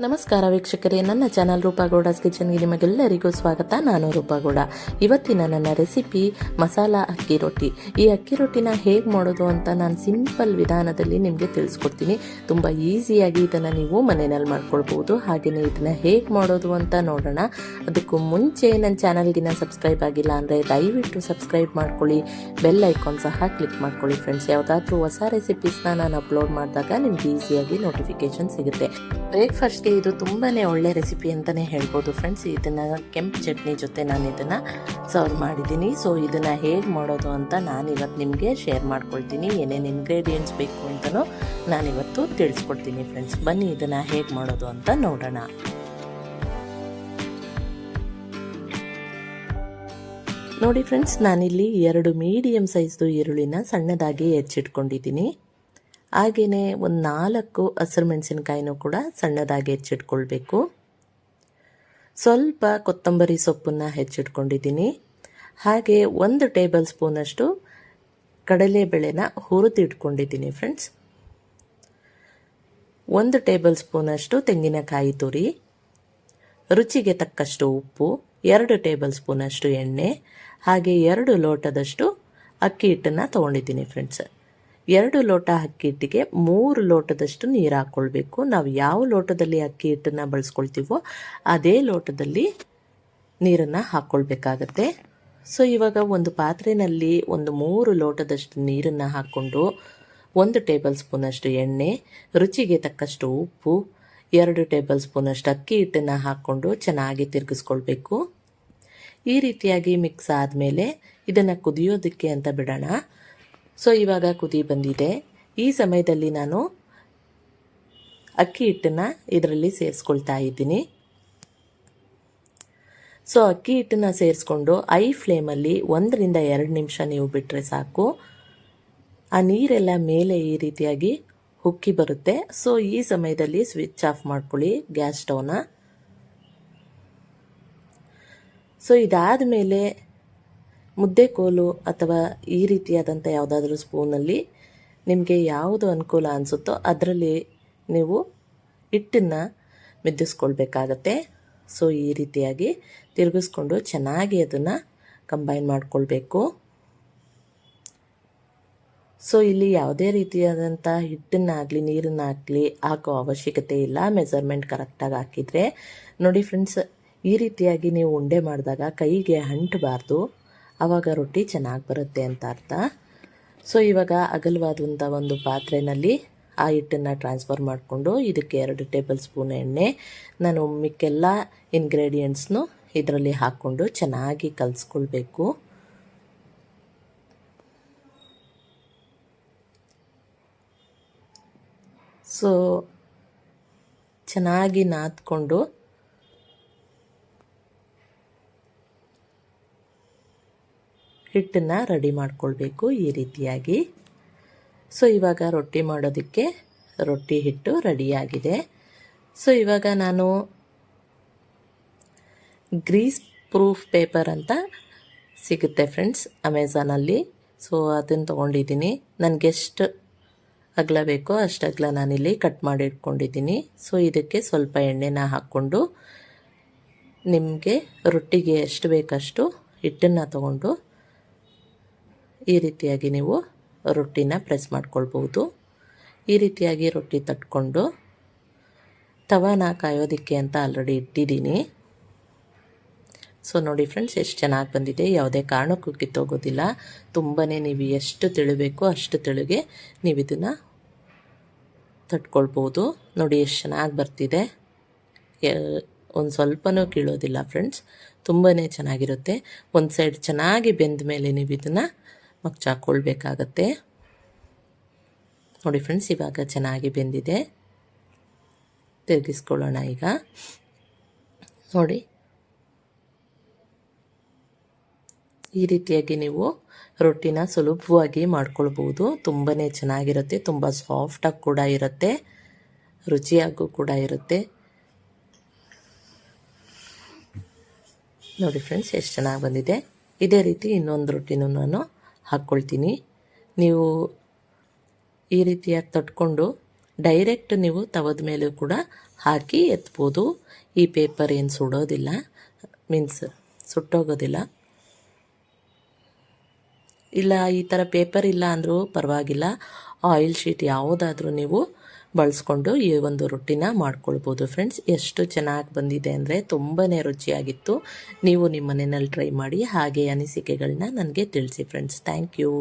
ನಮಸ್ಕಾರ ವೀಕ್ಷಕರೇ, ನನ್ನ ಚಾನಲ್ ರೂಪಾಗೌಡಾಸ್ ಕಿಚನ್ಗೆ ನಿಮಗೆಲ್ಲರಿಗೂ ಸ್ವಾಗತ. ನಾನು ರೂಪಾಗೌಡ. ಇವತ್ತಿನ ನನ್ನ ರೆಸಿಪಿ ಮಸಾಲಾ ಅಕ್ಕಿ ರೊಟ್ಟಿ. ಈ ಅಕ್ಕಿ ರೊಟ್ಟಿನ ಹೇಗೆ ಮಾಡೋದು ಅಂತ ನಾನು ಸಿಂಪಲ್ ವಿಧಾನದಲ್ಲಿ ನಿಮಗೆ ತಿಳಿಸ್ಕೊಡ್ತೀನಿ. ತುಂಬ ಈಸಿಯಾಗಿ ಇದನ್ನು ನೀವು ಮನೆಯಲ್ಲಿ ಮಾಡ್ಕೊಳ್ಬೋದು. ಹಾಗೆಯೇ ಇದನ್ನು ಹೇಗೆ ಮಾಡೋದು ಅಂತ ನೋಡೋಣ. ಅದಕ್ಕೂ ಮುಂಚೆ ನನ್ನ ಚಾನಲ್ಗಿನ ಸಬ್ಸ್ಕ್ರೈಬ್ ಆಗಿಲ್ಲ ಅಂದರೆ ದಯವಿಟ್ಟು ಸಬ್ಸ್ಕ್ರೈಬ್ ಮಾಡ್ಕೊಳ್ಳಿ, ಬೆಲ್ ಐಕಾನ್ ಸಹ ಕ್ಲಿಕ್ ಮಾಡ್ಕೊಳ್ಳಿ ಫ್ರೆಂಡ್ಸ್. ಯಾವುದಾದ್ರೂ ಹೊಸ ರೆಸಿಪೀಸ್ನ ನಾನು ಅಪ್ಲೋಡ್ ಮಾಡಿದಾಗ ನಿಮ್ಗೆ ಈಸಿಯಾಗಿ ನೋಟಿಫಿಕೇಶನ್ ಸಿಗುತ್ತೆ. ಬ್ರೇಕ್ಫಾಸ್ಟ್ಗೆ ಇದು ತುಂಬಾ ಒಳ್ಳೆ ರೆಸಿಪಿ ಅಂತಲೇ ಹೇಳ್ಬೋದು ಫ್ರೆಂಡ್ಸ್. ಇದನ್ನು ಕೆಂಪು ಚಟ್ನಿ ಜೊತೆ ನಾನು ಇದನ್ನು ಸರ್ವ್ ಮಾಡಿದ್ದೀನಿ. ಸೊ ಇದನ್ನು ಹೇಗೆ ಮಾಡೋದು ಅಂತ ನಾನಿವತ್ತು ನಿಮಗೆ ಶೇರ್ ಮಾಡ್ಕೊಳ್ತೀನಿ. ಏನೇನು ಇಂಗ್ರೀಡಿಯೆಂಟ್ಸ್ ಬೇಕು ಅಂತಲೂ ನಾನಿವತ್ತು ತಿಳಿಸ್ಕೊಡ್ತೀನಿ ಫ್ರೆಂಡ್ಸ್. ಬನ್ನಿ ಇದನ್ನು ಹೇಗೆ ಮಾಡೋದು ಅಂತ ನೋಡೋಣ. ನೋಡಿ ಫ್ರೆಂಡ್ಸ್, ನಾನಿಲ್ಲಿ 2 ಮೀಡಿಯಮ್ ಸೈಜ್ದು ಈರುಳ್ಳಿನ ಸಣ್ಣದಾಗಿ ಹೆಚ್ಚಿಟ್ಕೊಂಡಿದ್ದೀನಿ. ಹಾಗೆಯೇ ಒಂದು 4 ಹಸಿರು ಮೆಣಸಿನಕಾಯಿನೂ ಕೂಡ ಸಣ್ಣದಾಗಿ ಹೆಚ್ಚಿಟ್ಕೊಳ್ಬೇಕು. ಸ್ವಲ್ಪ ಕೊತ್ತಂಬರಿ ಸೊಪ್ಪನ್ನು ಹೆಚ್ಚಿಟ್ಕೊಂಡಿದ್ದೀನಿ. ಹಾಗೆ 1 ಟೇಬಲ್ ಸ್ಪೂನಷ್ಟು ಕಡಲೆಬೇಳೆನ ಹುರಿದಿಟ್ಕೊಂಡಿದ್ದೀನಿ ಫ್ರೆಂಡ್ಸ್. 1 ಟೇಬಲ್ ಸ್ಪೂನಷ್ಟು ತೆಂಗಿನಕಾಯಿ ತುರಿ, ರುಚಿಗೆ ತಕ್ಕಷ್ಟು ಉಪ್ಪು, 2 ಟೇಬಲ್ ಸ್ಪೂನಷ್ಟು ಎಣ್ಣೆ, ಹಾಗೆ 2 ಲೋಟದಷ್ಟು ಅಕ್ಕಿ ಹಿಟ್ಟನ್ನು ತೊಗೊಂಡಿದ್ದೀನಿ ಫ್ರೆಂಡ್ಸ್. 2 ಲೋಟ ಅಕ್ಕಿ ಹಿಟ್ಟಿಗೆ 3 ಲೋಟದಷ್ಟು ನೀರು ಹಾಕ್ಕೊಳ್ಬೇಕು. ನಾವು ಯಾವ ಲೋಟದಲ್ಲಿ ಅಕ್ಕಿ ಹಿಟ್ಟನ್ನು ಬಳಸ್ಕೊಳ್ತೀವೋ ಅದೇ ಲೋಟದಲ್ಲಿ ನೀರನ್ನು ಹಾಕ್ಕೊಳ್ಬೇಕಾಗತ್ತೆ. ಸೊ ಇವಾಗ ಒಂದು ಪಾತ್ರೆಯಲ್ಲಿ 3 ಲೋಟದಷ್ಟು ನೀರನ್ನು ಹಾಕ್ಕೊಂಡು 1 ಟೇಬಲ್ ಸ್ಪೂನಷ್ಟು ಎಣ್ಣೆ, ರುಚಿಗೆ ತಕ್ಕಷ್ಟು ಉಪ್ಪು, 2 ಟೇಬಲ್ ಸ್ಪೂನಷ್ಟು ಅಕ್ಕಿ ಹಿಟ್ಟನ್ನು ಹಾಕ್ಕೊಂಡು ಚೆನ್ನಾಗಿ ತಿರುಗಿಸ್ಕೊಳ್ಬೇಕು. ಈ ರೀತಿಯಾಗಿ ಮಿಕ್ಸ್ ಆದಮೇಲೆ ಇದನ್ನು ಕುದಿಯೋದಕ್ಕೆ ಅಂತ ಬಿಡೋಣ. ಸೊ ಇವಾಗ ಕುದಿ ಬಂದಿದೆ. ಈ ಸಮಯದಲ್ಲಿ ನಾನು ಅಕ್ಕಿ ಹಿಟ್ಟನ್ನು ಇದರಲ್ಲಿ ಸೇರಿಸ್ಕೊಳ್ತಾ ಇದ್ದೀನಿ. ಸೊ ಅಕ್ಕಿ ಹಿಟ್ಟನ್ನು ಸೇರಿಸ್ಕೊಂಡು ಐ ಫ್ಲೇಮಲ್ಲಿ 1 ರಿಂದ 2 ನಿಮಿಷ ನೀವು ಬಿಟ್ಟರೆ ಸಾಕು. ಆ ನೀರೆಲ್ಲ ಮೇಲೆ ಈ ರೀತಿಯಾಗಿ ಉಕ್ಕಿ ಬರುತ್ತೆ. ಸೊ ಈ ಸಮಯದಲ್ಲಿ ಸ್ವಿಚ್ ಆಫ್ ಮಾಡ್ಕೊಳ್ಳಿ ಗ್ಯಾಸ್ ಸ್ಟವ್ನ. ಸೊ ಇದಾದ ಮೇಲೆ ಮುದ್ದೆ ಕೋಲು ಅಥವಾ ಈ ರೀತಿಯಾದಂಥ ಯಾವುದಾದ್ರೂ ಸ್ಪೂನಲ್ಲಿ ನಿಮಗೆ ಯಾವುದು ಅನುಕೂಲ ಅನಿಸುತ್ತೋ ಅದರಲ್ಲಿ ನೀವು ಹಿಟ್ಟನ್ನು ಮೆದ್ದಿಸ್ಕೊಳ್ಬೇಕಾಗತ್ತೆ. ಸೊ ಈ ರೀತಿಯಾಗಿ ತಿರುಗಿಸ್ಕೊಂಡು ಚೆನ್ನಾಗಿ ಅದನ್ನು ಕಂಬೈನ್ ಮಾಡಿಕೊಳ್ಬೇಕು. ಸೊ ಇಲ್ಲಿ ಯಾವುದೇ ರೀತಿಯಾದಂಥ ಹಿಟ್ಟನ್ನಾಗಲಿ ನೀರನ್ನಾಗಲಿ ಹಾಕೋ ಅವಶ್ಯಕತೆ ಇಲ್ಲ. ಮೆಜರ್ಮೆಂಟ್ ಕರೆಕ್ಟಾಗಿ ಹಾಕಿದರೆ ನೋಡಿ ಫ್ರೆಂಡ್ಸ್, ಈ ರೀತಿಯಾಗಿ ನೀವು ಉಂಡೆ ಮಾಡಿದಾಗ ಕೈಗೆ ಅಂಟಬಾರ್ದು, ಆವಾಗ ರೊಟ್ಟಿ ಚೆನ್ನಾಗಿ ಬರುತ್ತೆ ಅಂತ ಅರ್ಥ. ಸೊ ಇವಾಗ ಅಗಲವಾದಂಥ ಒಂದು ಪಾತ್ರೆಯಲ್ಲಿ ಆ ಹಿಟ್ಟನ್ನು ಟ್ರಾನ್ಸ್ಫರ್ ಮಾಡಿಕೊಂಡು ಇದಕ್ಕೆ 2 ಟೇಬಲ್ ಸ್ಪೂನ್ ಎಣ್ಣೆ, ನಾನು ಮಿಕ್ಕೆಲ್ಲ ಇಂಗ್ರೀಡಿಯೆಂಟ್ಸ್ನು ಇದರಲ್ಲಿ ಹಾಕ್ಕೊಂಡು ಚೆನ್ನಾಗಿ ಕಲಿಸ್ಕೊಳ್ಬೇಕು. ಸೊ ಚೆನ್ನಾಗಿ ನಾದ್ಕೊಂಡು ಹಿಟ್ಟನ್ನು ರೆಡಿ ಮಾಡ್ಕೊಳ್ಬೇಕು ಈ ರೀತಿಯಾಗಿ. ಸೊ ಇವಾಗ ರೊಟ್ಟಿ ಮಾಡೋದಕ್ಕೆ ರೊಟ್ಟಿ ಹಿಟ್ಟು ರೆಡಿಯಾಗಿದೆ. ಸೊ ಇವಾಗ ನಾನು ಗ್ರೀಸ್ ಪ್ರೂಫ್ ಪೇಪರ್ ಅಂತ ಸಿಗುತ್ತೆ ಫ್ರೆಂಡ್ಸ್ ಅಮೆಝಾನಲ್ಲಿ. ಸೊ ಅದನ್ನು ತೊಗೊಂಡಿದ್ದೀನಿ. ನನಗೆಷ್ಟು ಅಗಲ ಬೇಕೋ ಅಷ್ಟು ಅಗಲ ನಾನಿಲ್ಲಿ ಕಟ್ ಮಾಡಿ ಇಟ್ಕೊಂಡಿದ್ದೀನಿ. ಸೊ ಇದಕ್ಕೆ ಸ್ವಲ್ಪ ಎಣ್ಣೆನ ಹಾಕ್ಕೊಂಡು ನಿಮಗೆ ರೊಟ್ಟಿಗೆ ಎಷ್ಟು ಬೇಕಷ್ಟು ಹಿಟ್ಟನ್ನು ತಗೊಂಡು ಈ ರೀತಿಯಾಗಿ ನೀವು ರೊಟ್ಟಿನ ಪ್ರೆಸ್ ಮಾಡ್ಕೊಳ್ಬೋದು. ಈ ರೀತಿಯಾಗಿ ರೊಟ್ಟಿ ತಟ್ಕೊಂಡು ತವಾನ ಕಾಯೋದಕ್ಕೆ ಅಂತ ಆಲ್ರೆಡಿ ಇಟ್ಟಿದ್ದೀನಿ. ಸೊ ನೋಡಿ ಫ್ರೆಂಡ್ಸ್, ಎಷ್ಟು ಚೆನ್ನಾಗಿ ಬಂದಿದೆ. ಯಾವುದೇ ಕಾರಣಕ್ಕೂ ಕಿತ್ತೋಗೋದಿಲ್ಲ. ತುಂಬಾ ನೀವು ಎಷ್ಟು ತೆಳುಬೇಕೋ ಅಷ್ಟು ತೆಳುಗೆ ನೀವು ಇದನ್ನು ತಟ್ಕೊಳ್ಬೋದು. ನೋಡಿ ಎಷ್ಟು ಚೆನ್ನಾಗಿ ಬರ್ತಿದೆ. ಒಂದು ಸ್ವಲ್ಪನೂ ಕೀಳೋದಿಲ್ಲ ಫ್ರೆಂಡ್ಸ್, ತುಂಬಾ ಚೆನ್ನಾಗಿರುತ್ತೆ. ಒಂದು ಸೈಡ್ ಚೆನ್ನಾಗಿ ಬೆಂದ ಮೇಲೆ ನೀವು ಇದನ್ನು ಮಗ್ಚಾಕೊಳ್ಬೇಕಾಗತ್ತೆ. ನೋಡಿ ಫ್ರೆಂಡ್ಸ್, ಇವಾಗ ಚೆನ್ನಾಗಿ ಬೆಂದಿದೆ. ತಿರುಗಿಸ್ಕೊಳ್ಳೋಣ ಈಗ. ನೋಡಿ ಈ ರೀತಿಯಾಗಿ ನೀವು ರೊಟ್ಟಿನ ಸುಲಭವಾಗಿ ಮಾಡ್ಕೊಳ್ಬೋದು. ತುಂಬಾ ಚೆನ್ನಾಗಿರುತ್ತೆ, ತುಂಬ ಸಾಫ್ಟಾಗಿ ಕೂಡ ಇರುತ್ತೆ, ರುಚಿಯಾಗೂ ಕೂಡ ಇರುತ್ತೆ. ನೋಡಿ ಫ್ರೆಂಡ್ಸ್, ಎಷ್ಟು ಚೆನ್ನಾಗಿ ಬಂದಿದೆ. ಇದೇ ರೀತಿ ಇನ್ನೊಂದು ರೊಟ್ಟಿನೂ ನಾನು ಹಾಕ್ಕೊಳ್ತೀನಿ. ನೀವು ಈ ರೀತಿಯಾಗಿ ತಟ್ಕೊಂಡು ಡೈರೆಕ್ಟ್ ನೀವು ತವದ ಮೇಲೂ ಕೂಡ ಹಾಕಿ ಎತ್ಬೋದು. ಈ ಪೇಪರ್ ಏನು ಸುಡೋದಿಲ್ಲ, ಮೀನ್ಸ್ ಸುಟ್ಟೋಗೋದಿಲ್ಲ. ಇಲ್ಲ ಈ ಥರ ಪೇಪರ್ ಇಲ್ಲ ಅಂದರೂ ಪರವಾಗಿಲ್ಲ, ಆಯಿಲ್ ಶೀಟ್ ಯಾವುದಾದ್ರೂ ನೀವು ಬಳಸ್ಕೊಂಡು ಈ ಒಂದು ರೊಟ್ಟಿನ ಮಾಡ್ಕೊಳ್ಬೋದು ಫ್ರೆಂಡ್ಸ್. ಎಷ್ಟು ಚೆನ್ನಾಗಿ ಬಂದಿದೆ ಅಂದರೆ ತುಂಬಾ ರುಚಿಯಾಗಿತ್ತು. ನೀವು ನಿಮ್ಮ ಮನೆಯಲ್ಲಿ ಟ್ರೈ ಮಾಡಿ, ಹಾಗೆ ಅನಿಸಿಕೆಗಳನ್ನ ನನಗೆ ತಿಳಿಸಿ ಫ್ರೆಂಡ್ಸ್. Thank you.